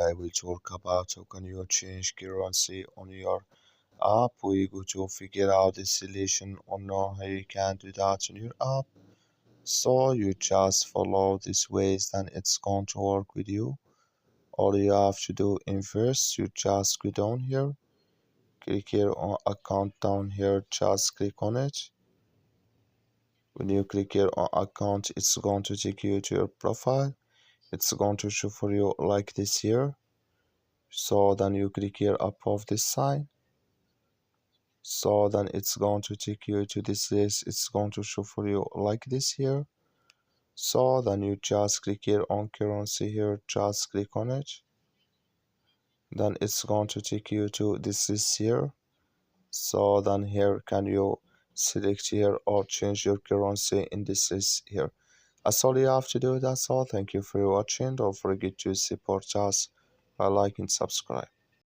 I will talk about how can you change currency on your app. We go to figure out the solution or know how you can do that on your app. So you just follow these ways, then it's going to work with you. All you have to do in first, you just go down here, click here on account down here, just click on it. When you click here on account, it's going to take you to your profile. It's going to show for you like this here. So then you click here above this sign. So then it's going to take you to this list. It's going to show for you like this here. So then you just click here on currency here, just click on it. Then it's going to take you to this list here. So then here can you select here or change your currency in this list here. That's all you have to do. That's all. Thank you for watching. Don't forget to support us by liking and subscribe.